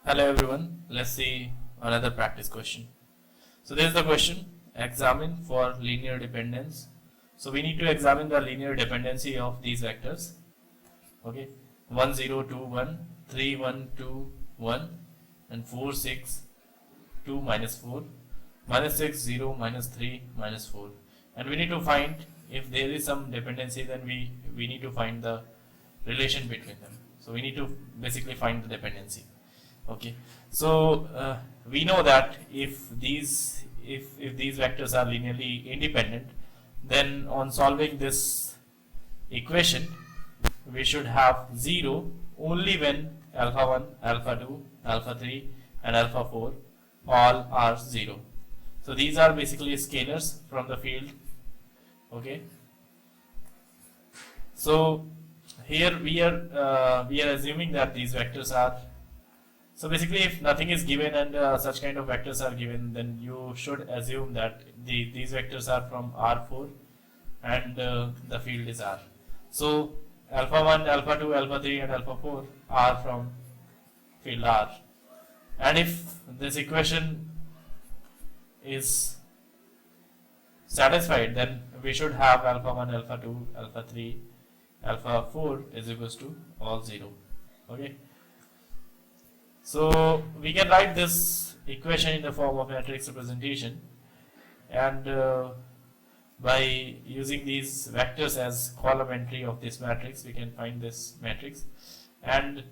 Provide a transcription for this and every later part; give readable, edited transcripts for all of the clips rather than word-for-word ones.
Hello everyone, let's see another practice question. So this is the question, examine for linear dependence. So we need to examine the linear dependency of these vectors. Okay, 1 0 2 1, 3 1 2 1 and 4 6 2 minus 4, minus 6 0 minus 3 minus 4, and we need to find if there is some dependency, then we need to find the relation between them. So we need to basically find the dependency. Okay, so we know that if these vectors are linearly independent, then on solving this equation we should have 0 only when alpha 1, alpha 2, alpha 3 and alpha 4 all are 0. So these are basically scalars from the field. Okay, so here we are assuming that these vectors are. So basically, if nothing is given and such kind of vectors are given, then you should assume that these vectors are from R4 and the field is R. So alpha 1, alpha 2, alpha 3 and alpha 4 are from field R. And if this equation is satisfied, then we should have alpha 1, alpha 2, alpha 3, alpha 4 is equals to all 0. Okay. So we can write this equation in the form of matrix representation, and by using these vectors as column entry of this matrix, we can find this matrix. And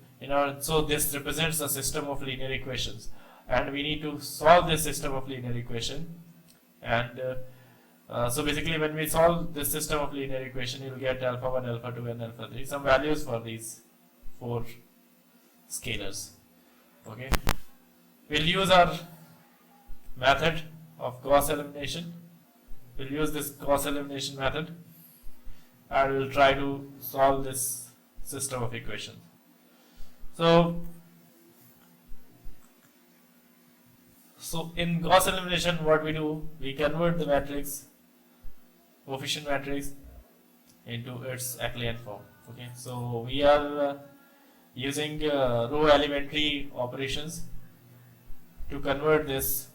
so this represents a system of linear equations, and we need to solve this system of linear equation. And so basically, when we solve this system of linear equation, you will get alpha 1, alpha 2 and alpha 3, some values for these 4 scalars. Okay, we'll use our method of Gauss elimination. We'll use this Gauss elimination method and we'll try to solve this system of equations. So in Gauss elimination, what we do, we convert the matrix, coefficient matrix, into its Acklin form. Okay, so we are using row elementary operations to convert this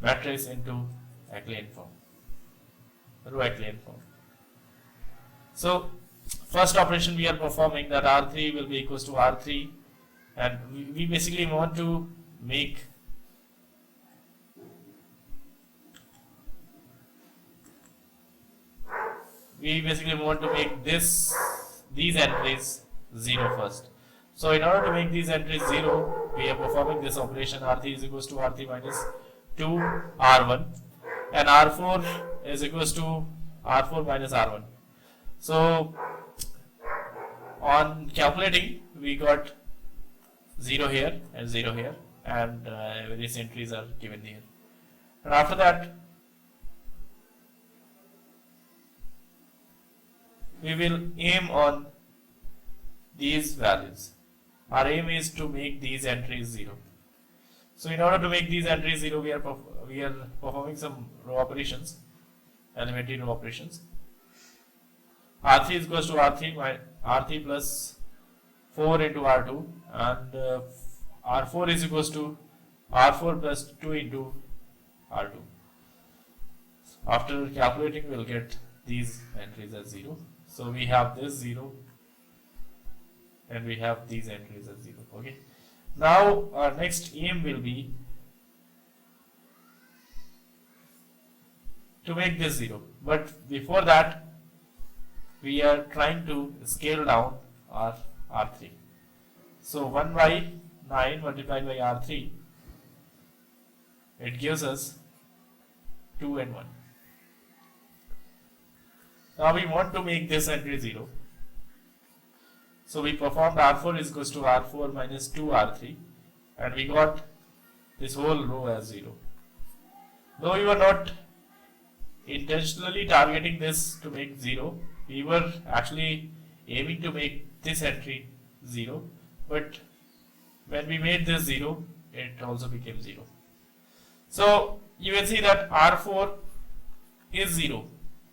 matrix into Acklin form, row Acklin form. So first operation we are performing, that R3 will be equals to R3, and we basically want to make these entries 0 first. So in order to make these entries 0, we are performing this operation, R3 is equals to R3 minus 2 R1 and R4 is equals to R4 minus R1. So on calculating, we got 0 here and 0 here, and various entries are given here. And after that, we will aim on these values. Our aim is to make these entries 0. So in order to make these entries 0, we are performing some row operations, elementary row operations. R3 is equals to R3 plus 4 into R2, and R4 is equals to R4 plus 2 into R2. After calculating, we will get these entries as 0. So we have this 0 and we have these entries as 0. Okay. Now our next aim will be to make this 0. But before that, we are trying to scale down our R3. So 1 by 9 multiplied by R3, it gives us 2 and 1. Now we want to make this entry 0. So we performed R4 is equals to R4 minus 2 R3, and we got this whole row as 0. Though we were not intentionally targeting this to make 0, we were actually aiming to make this entry 0, but when we made this 0, it also became 0. So you will see that R4 is 0,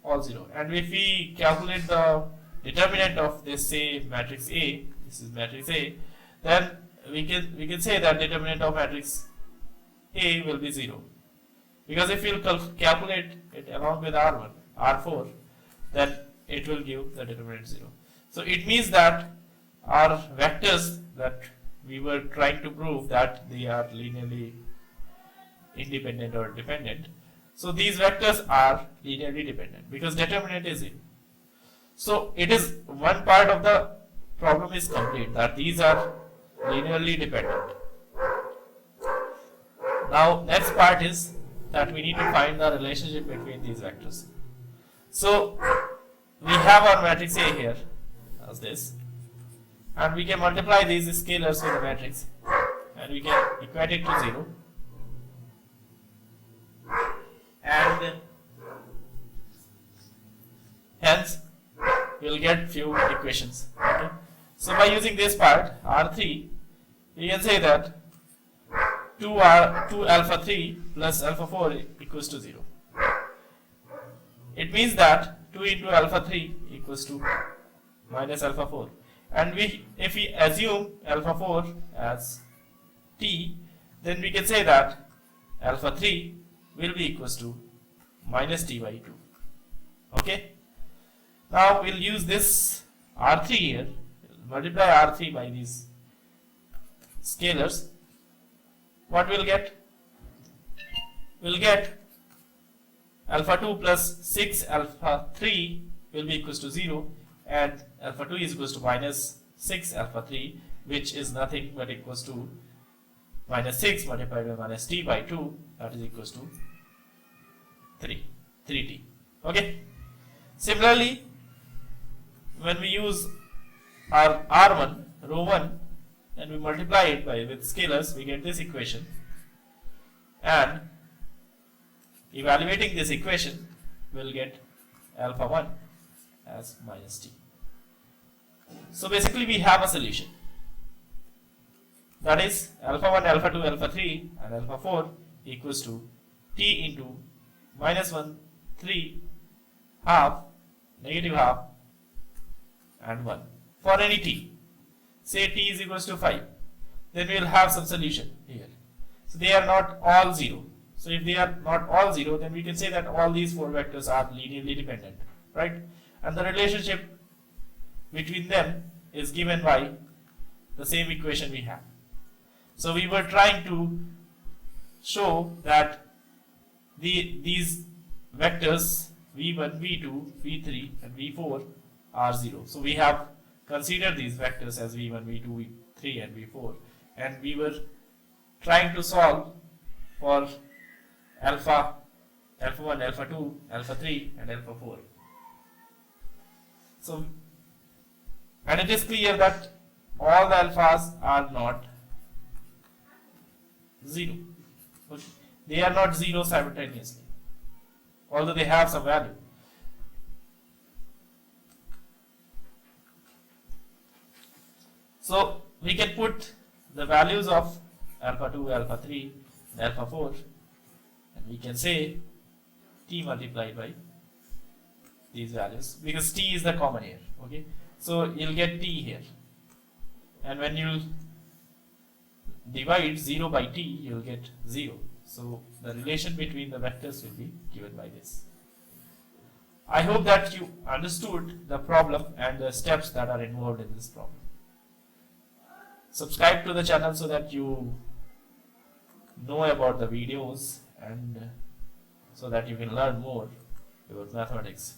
all 0, and if we calculate the determinant of this, say, matrix A, this is matrix A, then we can say that determinant of matrix A will be 0, because if we'll calculate it along with R1, R4, then it will give the determinant 0. So it means that our vectors that we were trying to prove that they are linearly independent or dependent. So these vectors are linearly dependent because determinant is 0. So it is one part of the problem is complete, that these are linearly dependent. Now next part is that we need to find the relationship between these vectors. So we have our matrix A here as this, and we can multiply these scalars with the matrix and we can equate it to 0, and hence we will get few equations. Okay? So by using this part R3, we can say that 2 alpha 3 plus alpha 4 equals to 0. It means that 2 into alpha 3 equals to minus alpha 4, and if we assume alpha 4 as t, then we can say that alpha 3 will be equals to minus t by 2. Okay. Now we'll use this R3 here, multiply R3 by these scalars. What we'll get? We'll get alpha 2 plus 6 alpha 3 will be equals to 0, and alpha 2 is equals to minus 6 alpha 3, which is nothing but equals to minus 6 multiplied by minus t by 2, that is equals to 3t. Okay. Similarly, when we use our R1, rho 1, and we multiply it with scalars, we get this equation, and evaluating this equation, we'll get alpha 1 as minus t. So basically we have a solution, that is alpha 1, alpha 2, alpha 3 and alpha 4 equals to t into minus 1, 3, half, negative half and 1 for any t. Say t is equals to 5, then we will have some solution here. So they are not all 0. So if they are not all 0, then we can say that all these 4 vectors are linearly dependent, right? And the relationship between them is given by the same equation we have. So we were trying to show that these vectors v1, v2, v3 and v4 are 0. So we have considered these vectors as v1, v2, v3 and v4, and we were trying to solve for alpha 1, alpha 2, alpha 3 and alpha 4. So, and it is clear that all the alphas are not 0. Okay. They are not 0 simultaneously, although they have some value. So we can put the values of alpha 2, alpha 3 and alpha 4, and we can say t multiplied by these values, because t is the common here. Okay, so you'll get t here, and when you divide 0 by t, you'll get 0. So the relation between the vectors will be given by this. I hope that you understood the problem and the steps that are involved in this problem. Subscribe to the channel so that you know about the videos and so that you can learn more about mathematics.